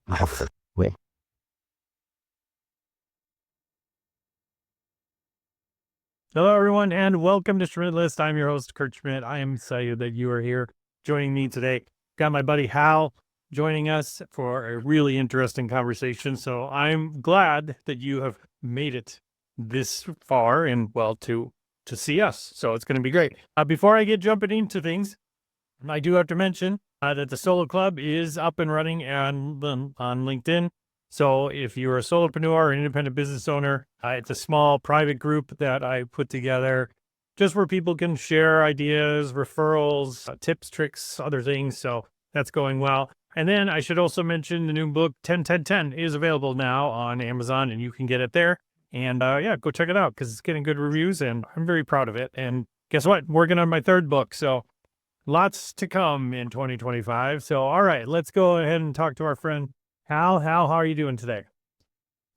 Wait. Hello, everyone, and welcome to Schmidt List. I'm your host, Kurt Schmidt. I am excited that you are here joining me today. Got my buddy Hal joining us for a really interesting conversation. So I'm glad that you have made it this far and to see us. So it's going to be great. Before I get jumping into things, I do have to mention that the Solo Club is up and running on LinkedIn. So if you're a solopreneur or an independent business owner, it's a small private group that I put together just where people can share ideas, referrals, tips, tricks, other things. So that's going well. And then I should also mention the new book, 10-10-10, is available now on Amazon, and you can get it there. And go check it out because it's getting good reviews, and I'm very proud of it. And guess what? I'm working on my third book. So lots to come in 2025. So, all right, let's go ahead and talk to our friend Hal. Hal, how are you doing today?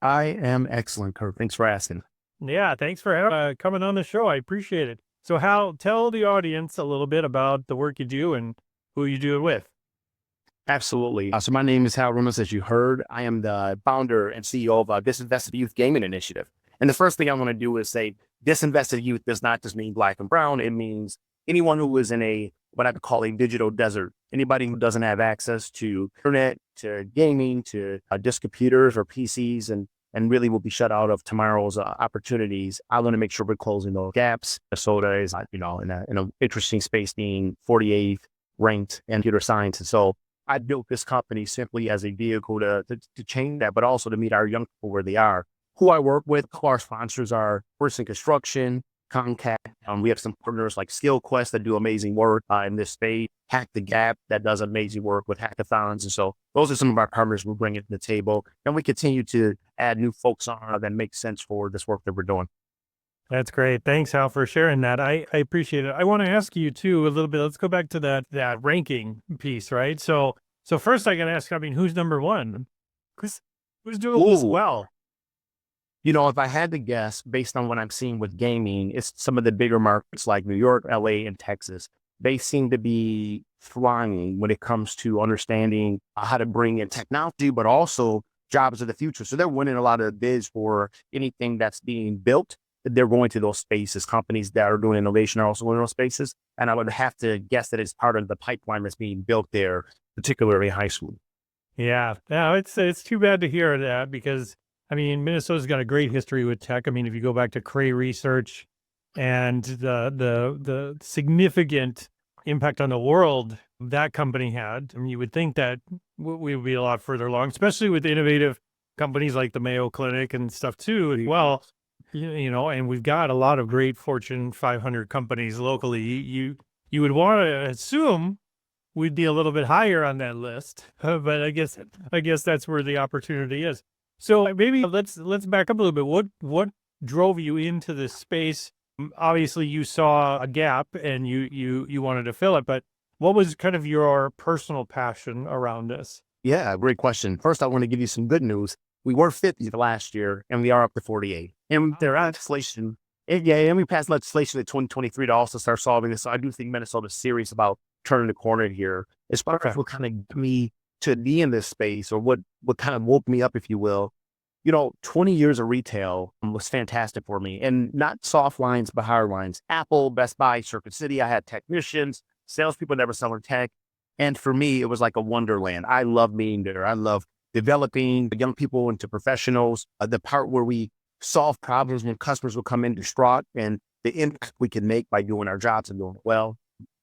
I am excellent, Kurt. Thanks for asking. Yeah, thanks for coming on the show. I appreciate it. So, Hal, tell the audience a little bit about the work you do and who you do it with. Absolutely. So my name is Hal Reynolds, as you heard. I am the founder and CEO of Disinvested Youth Gaming Initiative. And the first thing I want to do is say disinvested youth does not just mean black and brown. It means anyone who is in what I would call a digital desert. Anybody who doesn't have access to internet, to gaming, to just computers or PCs, and really will be shut out of tomorrow's opportunities. I want to make sure we're closing those gaps. Minnesota is, in an interesting space, being 48th ranked in computer science. And so I built this company simply as a vehicle to change that, but also to meet our young people where they are. Who I work with, who our sponsors are, Morrison Construction, Concat. We have some partners like SkillQuest that do amazing work in this space. Hack the Gap that does amazing work with hackathons. And so those are some of our partners we're bringing to the table. And we continue to add new folks on that make sense for this work that we're doing. That's great. Thanks, Hal, for sharing that. I appreciate it. I want to ask you too a little bit. Let's go back to that ranking piece, right? So first I got to ask, who's number one? Who's doing this well? If I had to guess based on what I'm seeing with gaming, it's some of the bigger markets like New York, LA, and Texas. They seem to be flying when it comes to understanding how to bring in technology, but also jobs of the future. So they're winning a lot of bids for anything that's being built. They're going to those spaces. Companies that are doing innovation are also in those spaces. And I would have to guess that it's part of the pipeline that's being built there, particularly high school. Yeah, it's too bad to hear that because Minnesota's got a great history with tech. If you go back to Cray Research and the significant impact on the world that company had, you would think that we would be a lot further along, especially with innovative companies like the Mayo Clinic and stuff too. Well, and we've got a lot of great Fortune 500 companies locally. You would want to assume we'd be a little bit higher on that list, but I guess that's where the opportunity is. So maybe let's back up a little bit. What drove you into this space? Obviously, you saw a gap and you wanted to fill it, but what was kind of your personal passion around this? Yeah, great question. First, I want to give you some good news. We were 50th last year, and we are up to 48. And there are legislation, and we passed legislation in 2023 to also start solving this. So I do think Minnesota's serious about turning the corner here. As far as what kind of got me to be in this space, or what kind of woke me up, if you will, 20 years of retail was fantastic for me, and not soft lines, but hard lines. Apple, Best Buy, Circuit City. I had technicians, salespeople never selling tech. And for me, it was like a wonderland. I love being there. I love developing young people into professionals. The part where we solve problems when customers will come in distraught, and the impact we can make by doing our jobs and doing it well.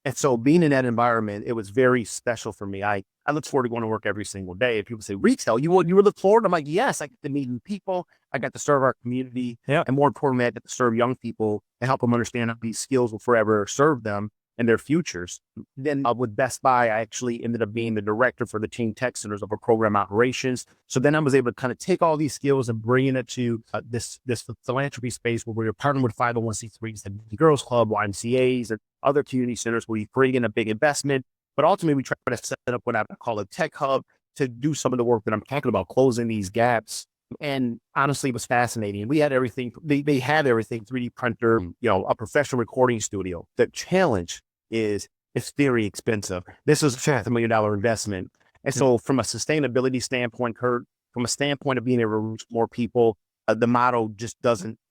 And so being in that environment, it was very special for me. I look forward to going to work every single day. If people say, retail, you look forward? I'm like, yes, I get to meet new people. I got to serve our community. Yeah. And more importantly, I get to serve young people and help them understand how these skills will forever serve them and their futures. Then with Best Buy, I actually ended up being the director for the Team Tech Centers of our program operations. So then I was able to kind of take all these skills and bring it to this philanthropy space where we were partnering with 501c3s, the Girls Club, YMCAs, and other community centers where you bring in a big investment. But ultimately, we try to set up what I call a tech hub to do some of the work that I'm talking about, closing these gaps. And honestly, it was fascinating. We had everything. They had everything, 3D printer, a professional recording studio. The challenge is it's very expensive. This was a $500,000 investment. And so from a sustainability standpoint, Kurt, from a standpoint of being able to reach more people, the model just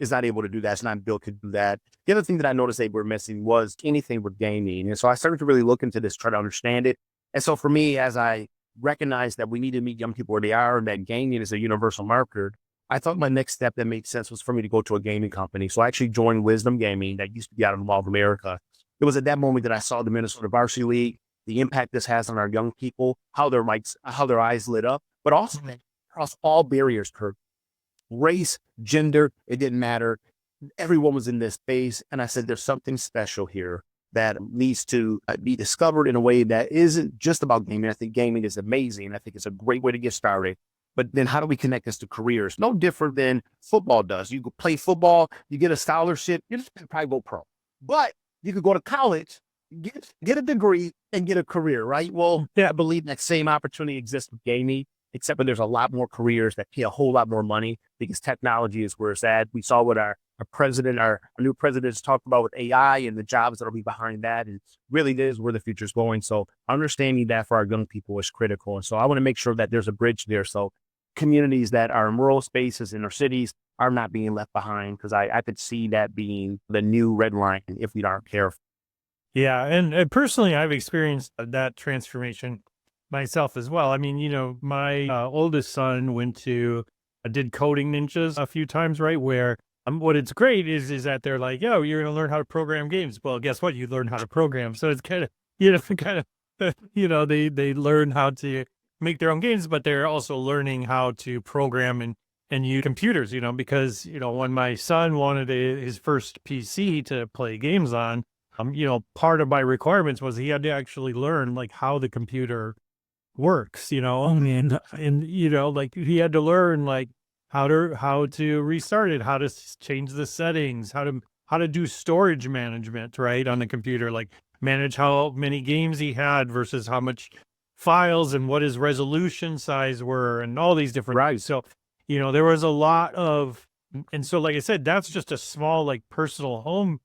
is not able to do that. It's not built to do that. The other thing that I noticed they were missing was anything with gaming. And so I started to really look into this, try to understand it. And so for me, as I recognized that we need to meet young people where they are and that gaming is a universal marker, I thought my next step that made sense was for me to go to a gaming company. So I actually joined Wisdom Gaming that used to be out of Mall of America. It was at that moment that I saw the Minnesota Varsity League, the impact this has on our young people, how their eyes lit up, but also across all barriers, Kurt. Race, gender, it didn't matter. Everyone was in this space. And I said, there's something special here that needs to be discovered in a way that isn't just about gaming. I think gaming is amazing. I think it's a great way to get started. But then how do we connect this to careers? No different than football does. You go play football, you get a scholarship, you just probably go pro. But you could go to college, get a degree, and get a career, right? Well, I believe that same opportunity exists with gaming, except that there's a lot more careers that pay a whole lot more money because technology is where it's at. We saw what our new president has talked about with AI and the jobs that'll be behind that. And really it is where the future is going. So understanding that for our young people is critical. And so I want to make sure that there's a bridge there. So communities that are in rural spaces in our cities are not being left behind, because I could see that being the new red line if we aren't careful. Yeah. And personally, I've experienced that transformation myself as well. I mean, my oldest son did coding ninjas a few times, right? Where what it's great is that they're like, yo, you're going to learn how to program games. Well, guess what? You learn how to program. So it's kind of, they learn how to make their own games, but they're also learning how to program and use computers, because, when my son wanted his first PC to play games on, part of my requirements was he had to actually learn like how the computer works, and like he had to learn like how to restart it, how to change the settings, how to do storage management, right, on the computer, like manage how many games he had versus how much files and what his resolution size were and all these different Right. So, there was a lot of, and so like I said, that's just a small like personal home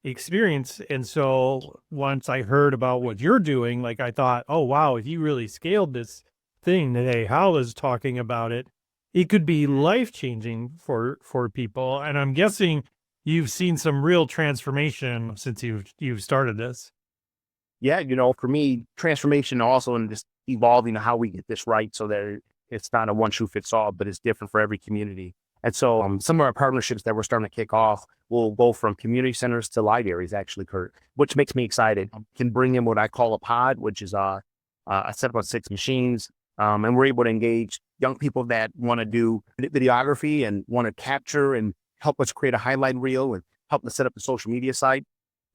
experience. And so once I heard about what you're doing, like I thought, oh wow, if you really scaled this thing today, Hal is talking about it, it could be life-changing for people. And I'm guessing you've seen some real transformation since you've started this. Yeah, for me, transformation also in just evolving how we get this right so that it's not a one shoe fits all, but it's different for every community. And so some of our partnerships that we're starting to kick off will go from community centers to light areas, actually, Kurt, which makes me excited. Can bring in what I call a pod, which is a setup of 6 machines. And we're able to engage young people that want to do videography and want to capture and help us create a highlight reel and help us set up the social media site,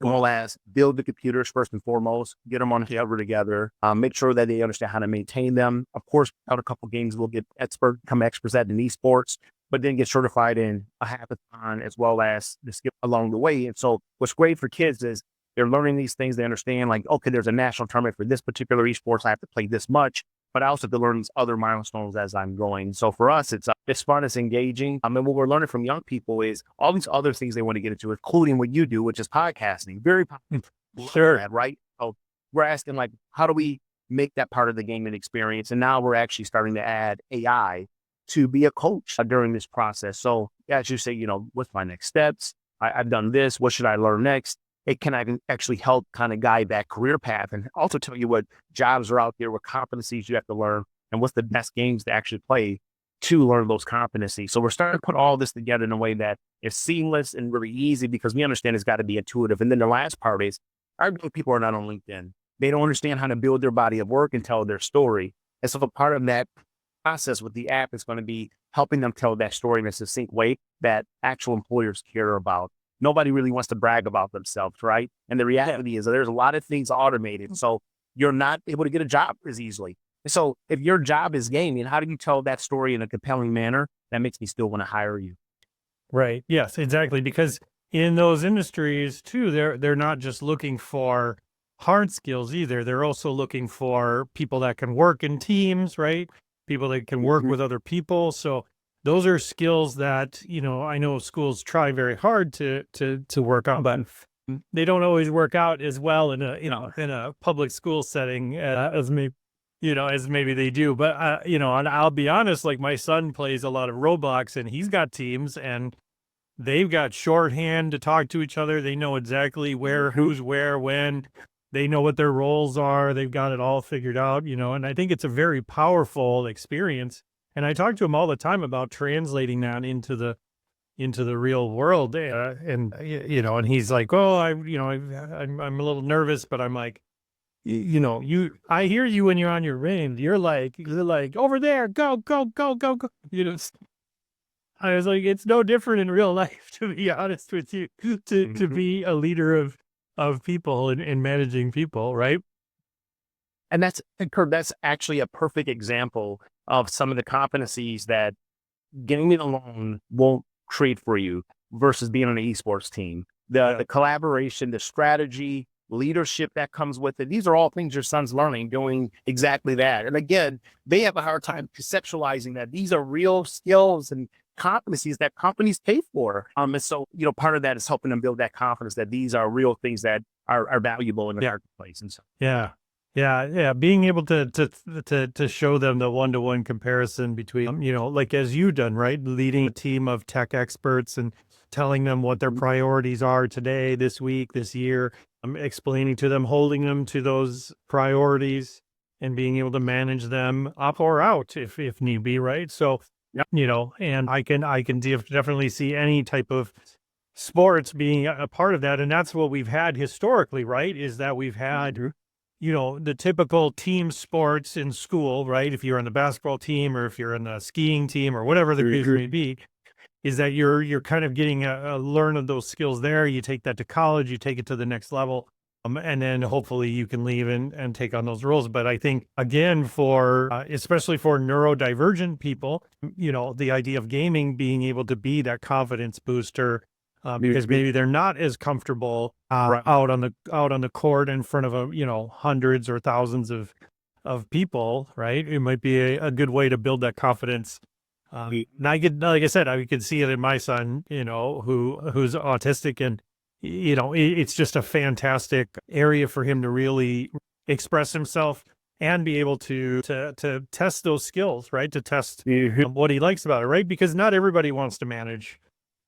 as well as build the computers first and foremost, get them on the together, make sure that they understand how to maintain them. Of course, out a couple games, we'll become experts at in esports, but then get certified in a hackathon as well as the skill along the way. And so what's great for kids is they're learning these things. They understand like, okay, there's a national tournament for this particular esports. I have to play this much, but I also have to learn these other milestones as I'm going. So for us, it's fun, it's engaging. And what we're learning from young people is all these other things they want to get into, including what you do, which is podcasting. Very popular. Sure. Right. So we're asking like, how do we make that part of the gaming experience? And now we're actually starting to add AI to be a coach during this process. So as you say, what's my next steps? I've done this. What should I learn next? It can actually help kind of guide that career path and also tell you what jobs are out there, what competencies you have to learn, and what's the best games to actually play to learn those competencies. So we're starting to put all this together in a way that is seamless and really easy because we understand it's got to be intuitive. And then the last part is our people are not on LinkedIn. They don't understand how to build their body of work and tell their story. And so a part of that process with the app is going to be helping them tell that story in a succinct way that actual employers care about. Nobody really wants to brag about themselves, right? And the reality is that there's a lot of things automated. So you're not able to get a job as easily. So if your job is gaming, how do you tell that story in a compelling manner that makes me still want to hire you? Right. Yes, exactly. Because in those industries too, they're not just looking for hard skills either. They're also looking for people that can work in teams, right? People that can work with other people. So those are skills that, I know schools try very hard to work on, but they don't always work out as well in a public school setting as maybe as maybe they do. But, and I'll be honest, like my son plays a lot of Roblox and he's got teams and they've got shorthand to talk to each other. They know exactly where, who's where, when. They know what their roles are. They've got it all figured out, and I think it's a very powerful experience. And I talk to him all the time about translating that into the real world. And he's like, oh, I'm a little nervous, but I'm like, I hear you when you're on your ring. You're like over there, go, go, go, go, go. I was like, it's no different in real life, to be honest with you, to be a leader of people and managing people, right? And Kurt, that's actually a perfect example of some of the competencies that getting it alone won't create for you versus being on an esports team. The collaboration, the strategy, leadership that comes with it. These are all things your son's learning, doing exactly that. And again, they have a hard time conceptualizing that these are real skills and competencies that companies pay for. And so, part of that is helping them build that confidence that these are real things that are valuable in the marketplace. And so, yeah. Being able to show them the one-to-one comparison between, like as you've done, right? Leading a team of tech experts and telling them what their priorities are today, this week, this year, explaining to them, holding them to those priorities and being able to manage them up or out if need be, right? So, and I can definitely see any type of sports being a part of that. And that's what we've had historically, right? Is that we've had, the typical team sports in school, right? If you're on the basketball team or if you're in the skiing team or whatever the case may be, is that you're kind of getting a learn of those skills there. You take that to college, you take it to the next level. And then hopefully you can leave and take on those roles. But I think, again, especially for neurodivergent people, the idea of gaming being able to be that confidence booster, because maybe they're not as comfortable out on the court in front of hundreds or thousands of people, right? It might be a good way to build that confidence. And like I said, I could see it in my son, who's autistic, and it's just a fantastic area for him to really express himself and be able to test those skills, right? To test what he likes about it, right? Because not everybody wants to manage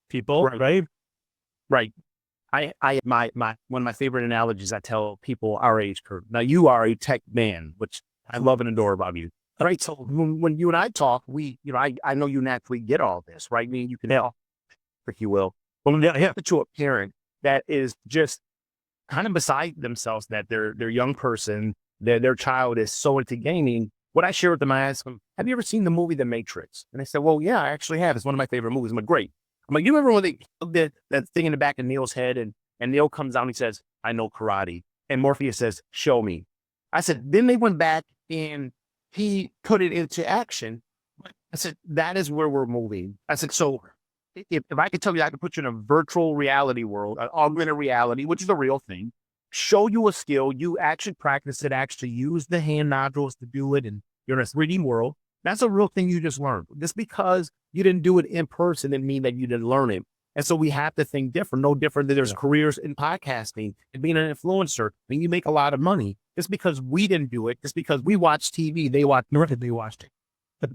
people, right? Right. My one of my favorite analogies I tell people our age, Kurt. Now you are a tech man, which I love and adore about you. Right. So when you and I talk, I know you naturally get all this, right? I mean, you can help, if you will. But when you have to a parent that is just kind of beside themselves, that their young person, their child is so into gaming. What I share with them, I ask them, have you ever seen the movie The Matrix? And they said, well, yeah, I actually have. It's one of my favorite movies. I'm like, great. I'm like, you remember when they did that thing in the back of Neil's head and Neil comes out and he says, I know karate. And Morpheus says, show me. I said, then they went back and he put it into action. I said, that is where we're moving. I said, so if I could tell you, I could put you in a virtual reality world, an augmented reality, which is a real thing, show you a skill, you actually practice it, actually use the hand nodules to do it, and you're in a 3D world. That's a real thing you just learned. Just because you didn't do it in person didn't mean that you didn't learn it. And so we have to think different, no different than there's careers in podcasting and being an influencer. I mean, you make a lot of money. Just because we didn't do it, just because we watch TV, they watched it.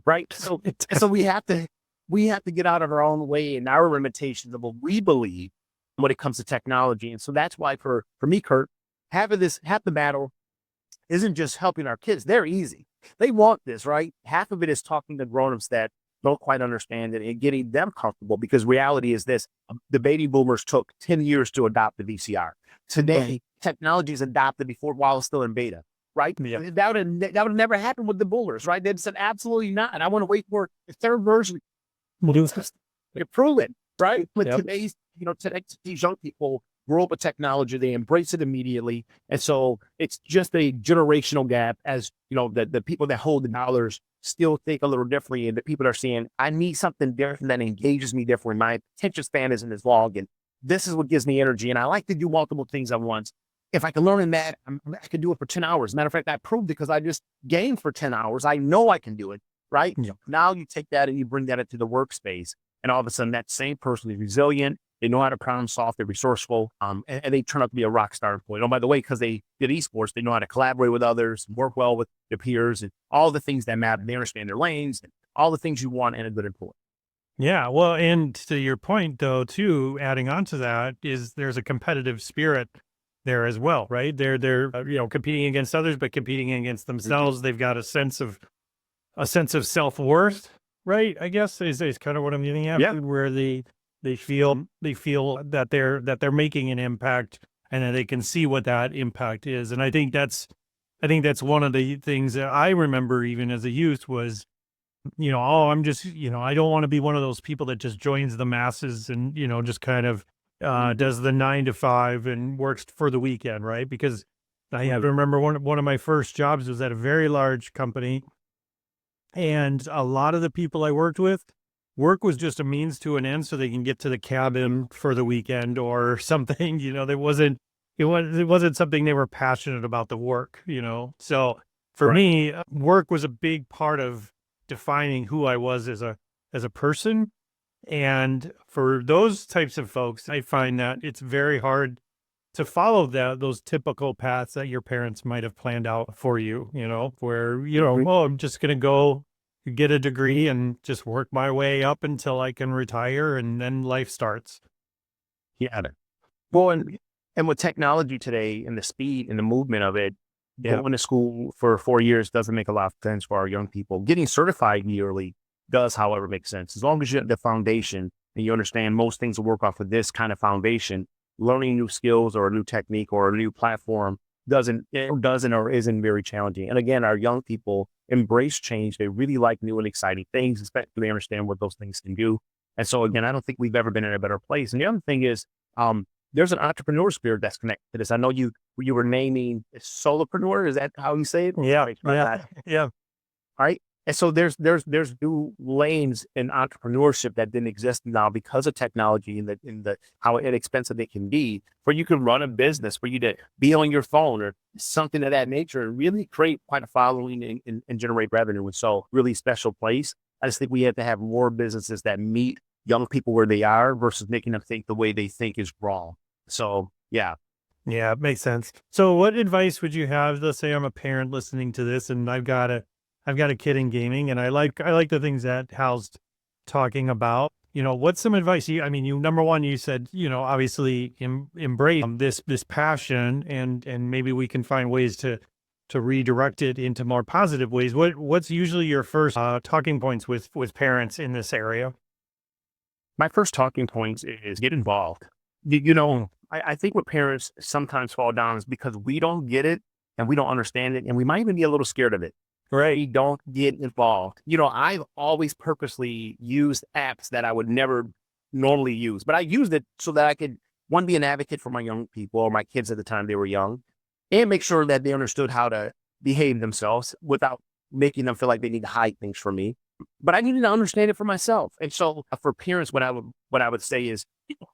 Right. So we have to get out of our own way and our limitations of what we believe when it comes to technology. And so that's why for me, Kurt, half the battle isn't just helping our kids. They're easy. They want this, right? Half of it is talking to grown-ups that don't quite understand it and getting them comfortable, because reality is this: the baby boomers took 10 years to adopt the VCR. Today, technology is adopted while it's still in beta, right? Yeah. That would have never happened with the boomers, right? They said, absolutely not. I want to wait for the third version. Prove it, right? But today's young people grow up with technology, they embrace it immediately. And so it's just a generational gap, as the people that hold the dollars still think a little differently. And the people that are saying, I need something different that engages me differently. My attention span isn't as long. And this is what gives me energy. And I like to do multiple things at once. If I can learn in that, I can do it for 10 hours. Matter of fact, I proved it because I just gamed for 10 hours. I know I can do it, right? Yeah. Now you take that and you bring that into the workspace. And all of a sudden, that same person is resilient. They know how to problem solve. They're resourceful, and they turn out to be a rock star employee. Oh, by the way, because they did esports, they know how to collaborate with others, work well with their peers, and all the things that matter. They understand their lanes, and all the things you want in a good employee. Yeah, well, and to your point though, too, adding on to that is there's a competitive spirit there as well, right? They're competing against others, but competing against themselves. They've got a sense of self-worth, right? I guess is kind of what I'm getting at, Yeah. where they feel that they're making an impact and that they can see what that impact is. And I think that's one of the things that I remember even as a youth was, oh, I'm just, I don't want to be one of those people that just joins the masses and, just kind of does the 9 to 5 and works for the weekend, right? Because I remember one of my first jobs was at a very large company, and a lot of the people I worked with, work was just a means to an end so they can get to the cabin for the weekend or something. It wasn't something they were passionate about the work. So for Right. me, work was a big part of defining who I was as a person. And for those types of folks, I find that it's very hard to follow those typical paths that your parents might have planned out for you, where, well, I'm just going to go get a degree and just work my way up until I can retire and then life starts. Yeah. Well, and with technology today and the speed and the movement of it, going to school for 4 years doesn't make a lot of sense for our young people. Getting certified yearly does, however, make sense. As long as you have the foundation and you understand most things will work off of this kind of foundation, learning new skills or a new technique or a new platform doesn't or isn't very challenging. And again, our young people embrace change. They really like new and exciting things, especially they understand what those things can do. And so again, I don't think we've ever been in a better place. And the other thing is, there's an entrepreneur spirit that's connected to this. I know you were naming solopreneur. Is that how you say it? Yeah. All right. And so there's new lanes in entrepreneurship that didn't exist now because of technology and the how inexpensive it can be, where you can run a business, for you to be on your phone or something of that nature and really create quite a following and generate revenue. And so really special place. I just think we have to have more businesses that meet young people where they are versus making them think the way they think is wrong. So yeah. Yeah, it makes sense. So what advice would you have? Let's say I'm a parent listening to this and I've got a kid in gaming and I like the things that Hal's talking about. What's some advice? Number one, you said, obviously embrace this passion and maybe we can find ways to redirect it into more positive ways. What's usually your first talking points with parents in this area? My first talking point is get involved. I think what parents sometimes fall down is because we don't get it and we don't understand it, and we might even be a little scared of it. Right. We don't get involved. I've always purposely used apps that I would never normally use, but I used it so that I could, one, be an advocate for my young people or my kids at the time they were young, and make sure that they understood how to behave themselves without making them feel like they need to hide things from me. But I needed to understand it for myself. And so for parents, what I would say is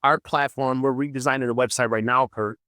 our platform, we're redesigning the website right now, Kurt.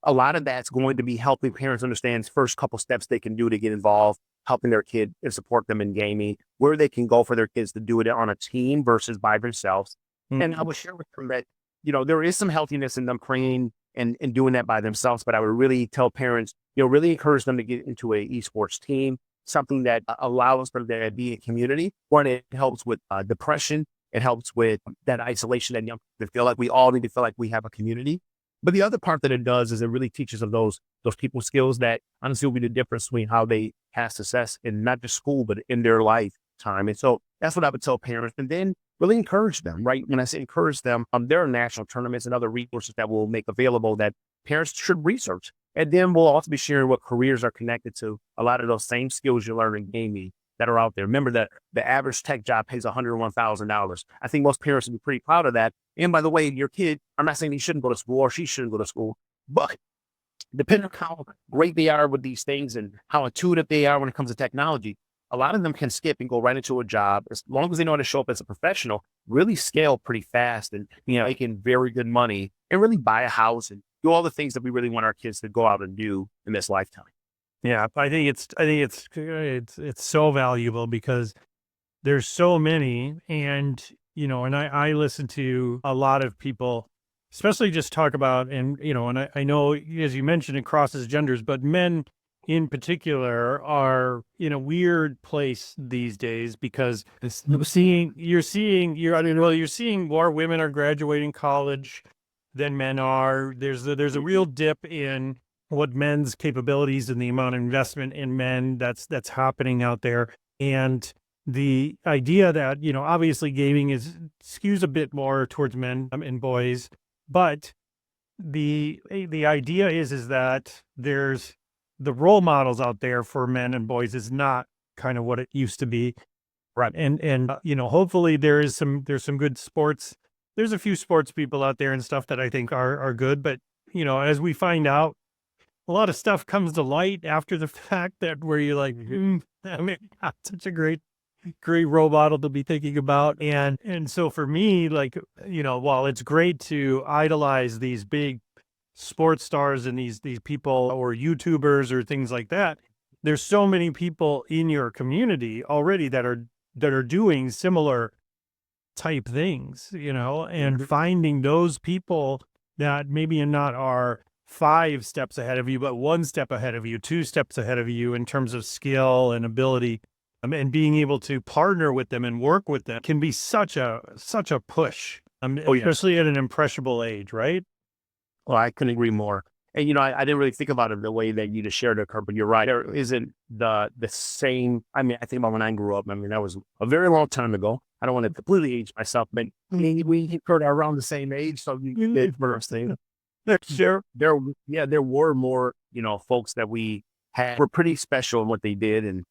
A lot of that's going to be helping parents understand first couple steps they can do to get involved, helping their kid and support them in gaming, where they can go for their kids to do it on a team versus by themselves. Mm-hmm. And I would share with them that, there is some healthiness in them praying and doing that by themselves. But I would really tell parents, really encourage them to get into a esports team, something that allows them to be a community. One, it helps with depression. It helps with that isolation that young people feel like we all need to feel like we have a community. But the other part that it does is it really teaches them those people skills that honestly will be the difference between how they have success in not just school, but in their lifetime. And so that's what I would tell parents. And then really encourage them, right? When I say encourage them, there are national tournaments and other resources that we'll make available that parents should research. And then we'll also be sharing what careers are connected to a lot of those same skills you learn in gaming that are out there. Remember that the average tech job pays $101,000. I think most parents would be pretty proud of that. And by the way, your kid, I'm not saying he shouldn't go to school or she shouldn't go to school, but depending on how great they are with these things and how intuitive they are when it comes to technology, a lot of them can skip and go right into a job as long as they know how to show up as a professional, really scale pretty fast and, making very good money and really buy a house and do all the things that we really want our kids to go out and do in this lifetime. Yeah, I think it's so valuable because there's so many, and I listen to a lot of people especially just talk about, and, and I know, as you mentioned, it crosses genders, but men in particular are in a weird place these days because you're seeing more women are graduating college than men are. There's a real dip in what men's capabilities and the amount of investment in men that's happening out there. And the idea that, obviously gaming skews a bit more towards men and boys, but the idea is that there's the role models out there for men and boys is not kind of what it used to be. Right. And hopefully there's some good sports. There's a few sports people out there and stuff that I think are good, but as we find out, a lot of stuff comes to light after the fact that where you're like, I mean, such a great role model to be thinking about. And so for me, like, while it's great to idolize these big sports stars and these people or YouTubers or things like that, there's so many people in your community already that are doing similar type things, and finding those people that maybe not are 5 steps ahead of you, but 1 step ahead of you, 2 steps ahead of you in terms of skill and ability, and being able to partner with them and work with them can be such a push, especially at an impressionable age, right? Well, I couldn't agree more. And, I didn't really think about it the way that you just shared it, Kurt, but you're right. There isn't the same. I mean, I think about when I grew up. I mean, that was a very long time ago. I don't want to completely age myself, but we Kurt are around the same age. So you did first thing. There were more, folks that we had were pretty special in what they did.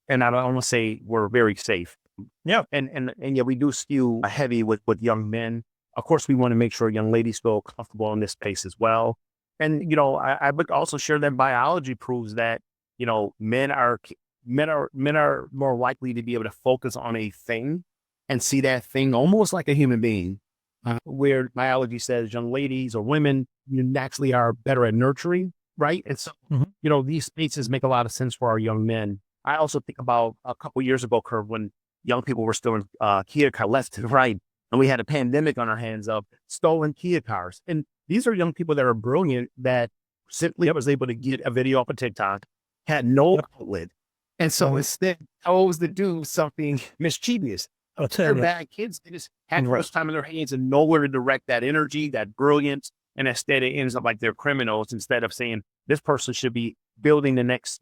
And I don't want to say we're very safe. Yeah. And yeah, we do skew heavy with young men. Of course, we want to make sure young ladies feel comfortable in this space as well. And, I would also share that biology proves that, men are more likely to be able to focus on a thing and see that thing almost like a human being, where biology says young ladies or women, you naturally are better at nurturing, right? And so, these spaces make a lot of sense for our young men. I also think about a couple of years ago, Kurt, when young people were still in Kia car left to right, and we had a pandemic on our hands of stolen Kia cars. And these are young people that are brilliant that simply was able to get a video off of TikTok, had no outlet. And so instead, chose to do something mischievous. They're bad kids. They just had first time in their hands and nowhere to direct that energy, that brilliance. And instead it ends up like they're criminals instead of saying this person should be building the next,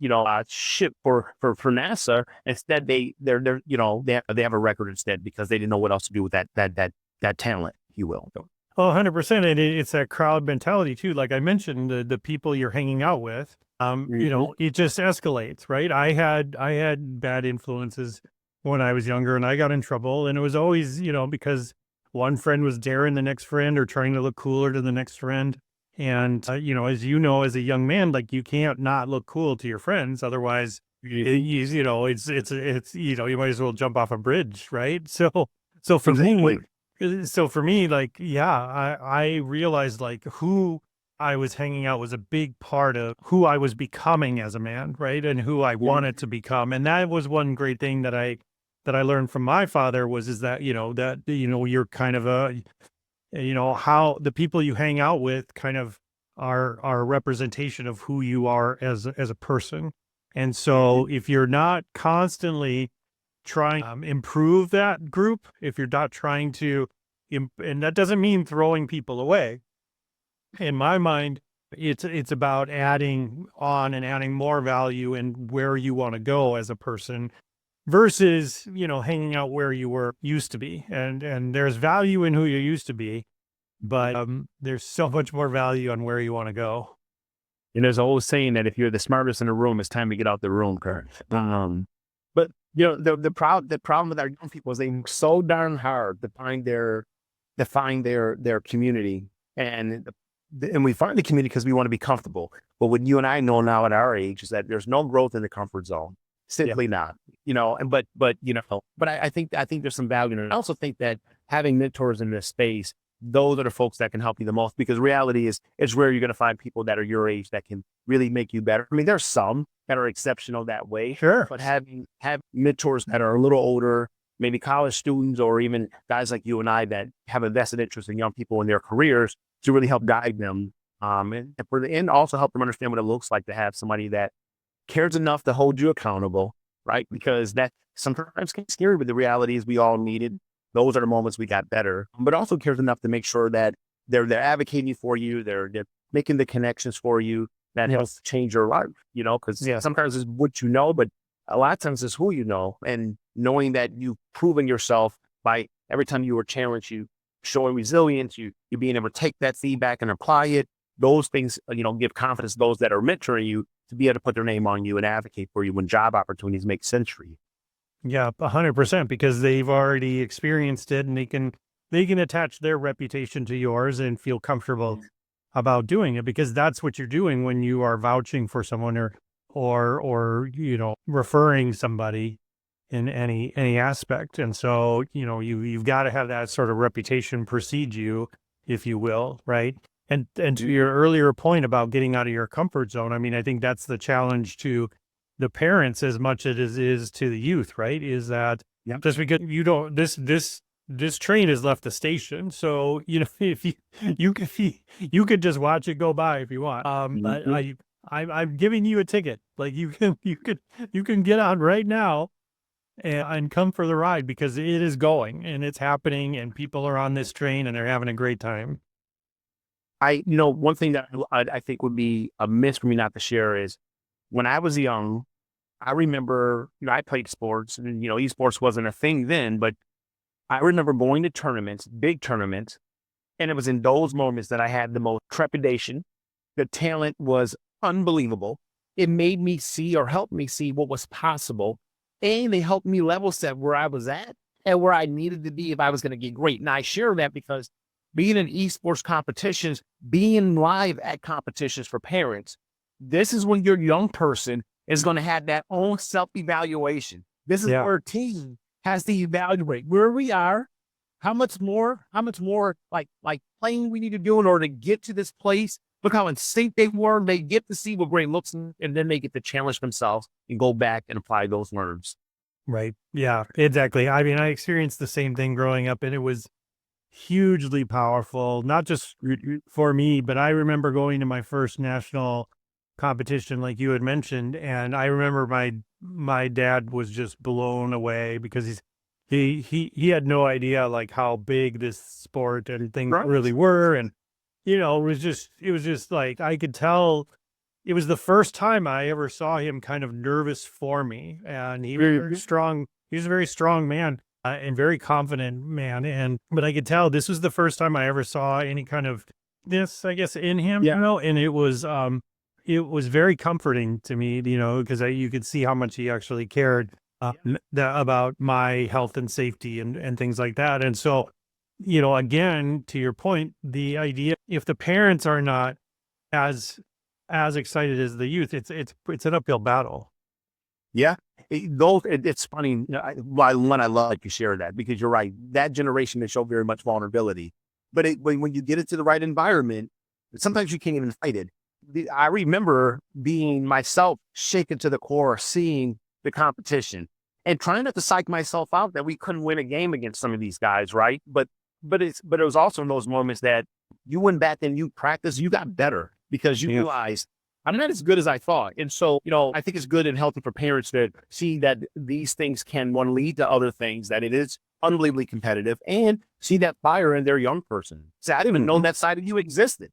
ship for NASA. Instead, they have a record instead because they didn't know what else to do with that talent, if you will. Oh, 100%. And it's that crowd mentality too. Like I mentioned, the people you're hanging out with, it just escalates, right? I had bad influences when I was younger and I got in trouble, and it was always, because one friend was daring the next friend or trying to look cooler to the next friend. And, as as a young man, like you can't not look cool to your friends. Otherwise, you might as well jump off a bridge. Right. So for me, like, yeah, I realized like who I was hanging out was a big part of who I was becoming as a man. Right. And who I wanted to become. And that was one great thing that I learned from my father is that, you're kind of how the people you hang out with kind of are a representation of who you are as a person. And so if you're not constantly trying to improve that group, if you're not trying to, and that doesn't mean throwing people away. In my mind, it's about adding on and adding more value in where you want to go as a person versus, hanging out where you used to be. And there's value in who you used to be, but there's so much more value on where you want to go. And there's always saying that if you're the smartest in the room, it's time to get out the room, Kurt. But the problem with our young people is they work so darn hard to find their community, and we find the community because we want to be comfortable. But what you and I know now at our age is that there's no growth in the comfort zone. Simply not, but I think there's some value in it. I also think that having mentors in this space, those are the folks that can help you the most, because reality is it's rare you're going to find people that are your age that can really make you better. I mean, there's some that are exceptional that way, sure, but have mentors that are a little older, maybe college students, or even guys like you and I that have a vested interest in young people in their careers, to really help guide them. And for the end, also help them understand what it looks like to have somebody that cares enough to hold you accountable, right? Because that sometimes can be scary, but the reality is we all need it. Those are the moments we got better, but also cares enough to make sure that they're advocating for you. They're making the connections for you that helps change your life, because sometimes it's what you know, but a lot of times it's who you know, and knowing that you've proven yourself by every time you were challenged, you showing resilience, you being able to take that feedback and apply it. Those things, give confidence to those that are mentoring you to be able to put their name on you and advocate for you when job opportunities make sense for you. Yeah, 100%, because they've already experienced it, and they can attach their reputation to yours and feel comfortable about doing it, because that's what you're doing when you are vouching for someone or referring somebody in any aspect. And so, you've got to have that sort of reputation precede you, if you will, right? And to your earlier point about getting out of your comfort zone, I mean, I think that's the challenge to the parents as much as it is to the youth, right? Is that just because you don't, this train has left the station. So, if you could just watch it go by if you want. But I'm giving you a ticket. Like you can get on right now and come for the ride, because it is going and it's happening, and people are on this train and they're having a great time. One thing that I think would be a miss for me not to share is when I was young, I remember, I played sports, and, esports wasn't a thing then, but I remember going to tournaments, big tournaments, and it was in those moments that I had the most trepidation. The talent was unbelievable. It made me see, or helped me see, what was possible, and they helped me level set where I was at and where I needed to be if I was going to get great. And I share that because being in esports competitions, being live at competitions for parents, this is when your young person is going to have that own self-evaluation. This is where a team has to evaluate where we are, how much more like playing we need to do in order to get to this place. Look how in sync they were. They get to see what great looks like, and then they get to challenge themselves and go back and apply those nerves. Right. Yeah, exactly. I mean, I experienced the same thing growing up, and it was hugely powerful, not just for me, but I remember going to my first national competition, like you had mentioned, and I remember my dad was just blown away, because he had no idea like how big this sport and things really were. And it was just like, I could tell it was the first time I ever saw him kind of nervous for me. And he was very strong. He was a very strong man, and very confident man. But I could tell this was the first time I ever saw any kind of this, I guess, in him, and it was very comforting to me, because you could see how much he actually cared about my health and safety and things like that. And so, again, to your point, the idea, if the parents are not as excited as the youth, it's an uphill battle. Yeah. It's funny. I love that you share that, because you're right. That generation, they show very much vulnerability, but when you get into the right environment, sometimes you can't even fight it. I remember being myself shaken to the core, seeing the competition and trying not to psych myself out that we couldn't win a game against some of these guys. Right. But it was also in those moments that you went back and you practiced, you got better, because you realized I'm not as good as I thought. And so, I think it's good and healthy for parents to see that these things can lead to other things, that it is unbelievably competitive, and see that fire in their young person. So I didn't even know that side of you existed.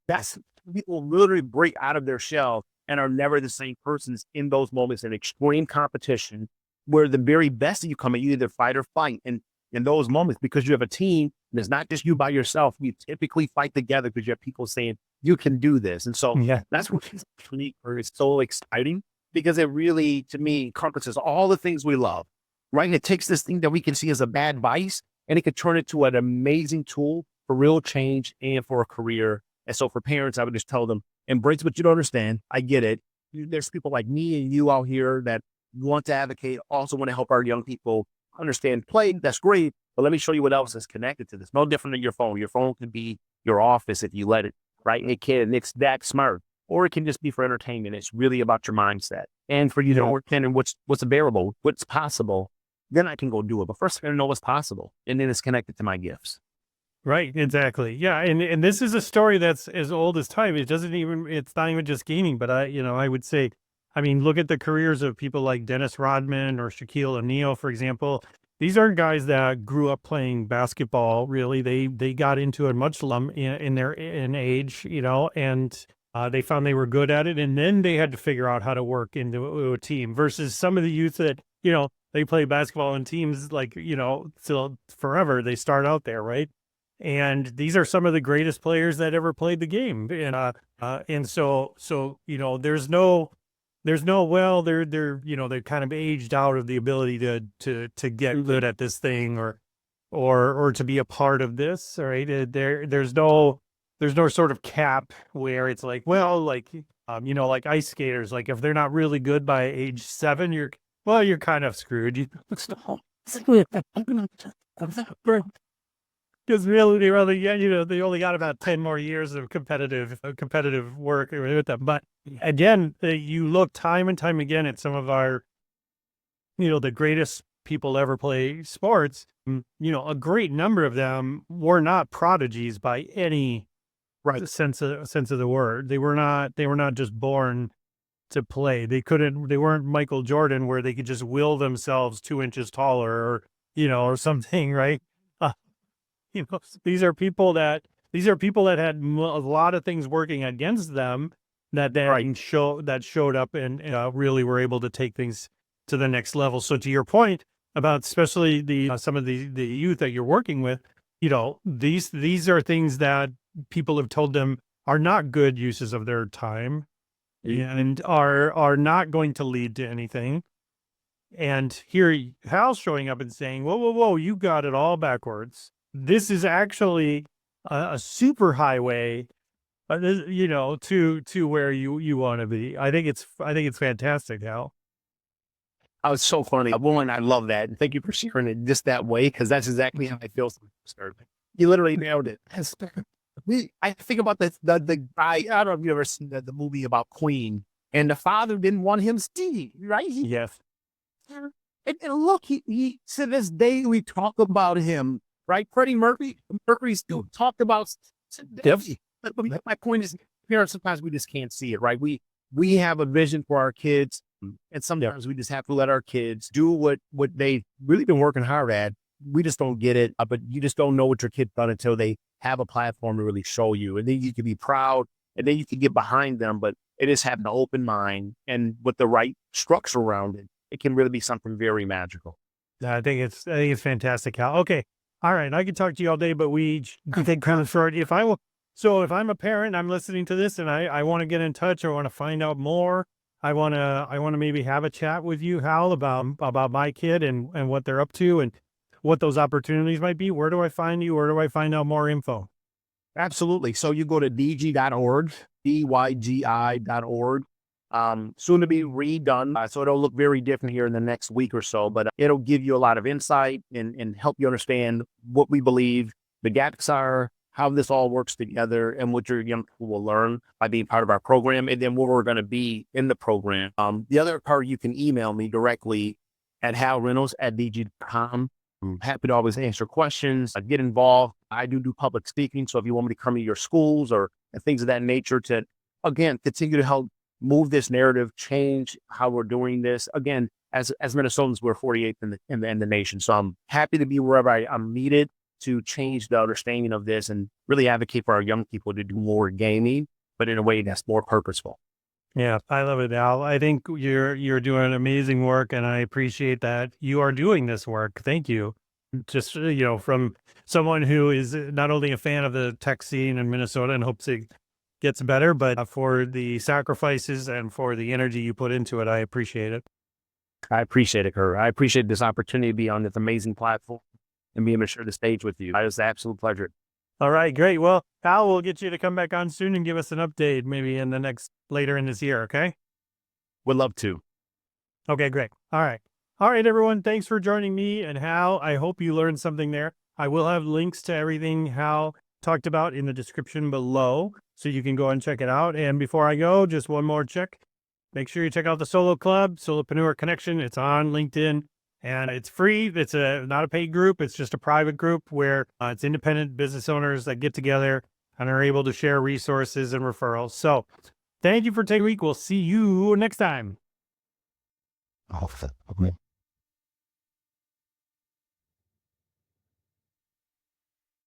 That's people literally break out of their shell and are never the same persons in those moments in extreme competition, where the very best of you come at, you either fight or fight. And in those moments, because you have a team, and it's not just you by yourself, you typically fight together because you have people saying, you can do this. And so that's what it's so exciting, because it really, to me, encompasses all the things we love, right? And it takes this thing that we can see as a bad vice, and it could turn it to an amazing tool for real change and for a career. And so for parents, I would just tell them, embrace what you don't understand. I get it. There's people like me and you out here that want to advocate, also want to help our young people understand play. That's great. But let me show you what else is connected to this. No different than your phone. Your phone can be your office if you let it, right? It can, it's that smart. Or it can just be for entertainment. It's really about your mindset. And for you to understand what's available, what's possible, then I can go do it. But first I gotta know what's possible. And then it's connected to my gifts. Right, exactly. Yeah, and this is a story that's as old as time. It's not even just gaming, but I would say, I mean, look at the careers of people like Dennis Rodman or Shaquille O'Neal, for example. These aren't guys that grew up playing basketball, really. They got into it much in their in age, and they found they were good at it, and then they had to figure out how to work into a team versus some of the youth that, they play basketball in teams like, till forever. They start out there, right? And these are some of the greatest players that ever played the game. And so there's no well, they're kind of aged out of the ability to get good at this thing or to be a part of this. All right. There's no sort of cap where it's like, well, like ice skaters, like if they're not really good by age 7, you're kind of screwed. Because really, yeah, they only got about 10 more years of competitive work with them. But again, you look time and time again at some of our, the greatest people ever play sports. A great number of them were not prodigies by any sense of the word. They were not just born to play. They weren't Michael Jordan where they could just will themselves 2 inches taller or something, right? These are people that had a lot of things working against them that then showed up and really were able to take things to the next level. So to your point about especially some of the youth that you're working with, these are things that people have told them are not good uses of their time and are not going to lead to anything. And here Hal's showing up and saying, whoa, whoa, whoa, you got it all backwards. This is actually a super highway, to where you want to be. I think it's fantastic, Hal. Oh, it's so funny. One, I love that. And thank you for sharing it just that way, because that's exactly how I feel. You literally nailed it. I think about the guy. I don't know if you've ever seen the movie about Queen, and the father didn't want him Steve, right? Yes. And look, he to this day we talk about him, right? Freddie Mercury still talked about today. But my point is, parents, sometimes we just can't see it, right? We have a vision for our kids, and sometimes we just have to let our kids do what they've really been working hard at. We just don't get it, but you just don't know what your kid's done until they have a platform to really show you. And then you can be proud, and then you can get behind them, but it is having an open mind and with the right structure around it. It can really be something very magical. I think it's fantastic, Hal. Okay. All right. I could talk to you all day, but we take credit for it. If I'm a parent, I'm listening to this and I want to get in touch. I want to find out more. I want to maybe have a chat with you, Hal, about my kid and what they're up to and what those opportunities might be. Where do I find you? Where do I find out more info? Absolutely. So you go to DYGI.org, DYGI.org. Soon to be redone. So it'll look very different here in the next week or so, but it'll give you a lot of insight and help you understand what we believe the gaps are, how this all works together, and what your young people will learn by being part of our program, and then where we're going to be in the program. The other part, you can email me directly at halreynolds@dg.com. I'm happy to always answer questions, get involved. I do public speaking, so if you want me to come to your schools or things of that nature to, again, continue to help move this narrative, change how we're doing this. Again, as Minnesotans, we're 48th in the nation. So I'm happy to be wherever I'm needed to change the understanding of this and really advocate for our young people to do more gaming, but in a way that's more purposeful. Yeah, I love it, Al. I think you're doing amazing work, and I appreciate that you are doing this work. Thank you. Just, from someone who is not only a fan of the tech scene in Minnesota and hopes it gets better, but for the sacrifices and for the energy you put into it, I appreciate it. I appreciate it, Kurt. I appreciate this opportunity to be on this amazing platform and be able to share the stage with you. It was an absolute pleasure. All right, great. Well, Al, we'll get you to come back on soon and give us an update maybe later in this year, okay? Would love to. Okay, great. All right. All right, everyone. Thanks for joining me and Hal. I hope you learned something there. I will have links to everything Hal talked about in the description below, so you can go and check it out. And before I go, just one more check. Make sure you check out the Solo Club, Solopreneur Connection. It's on LinkedIn. And it's free. It's not a paid group. It's just a private group where it's independent business owners that get together and are able to share resources and referrals. So thank you for taking a week. We'll see you next time. Okay.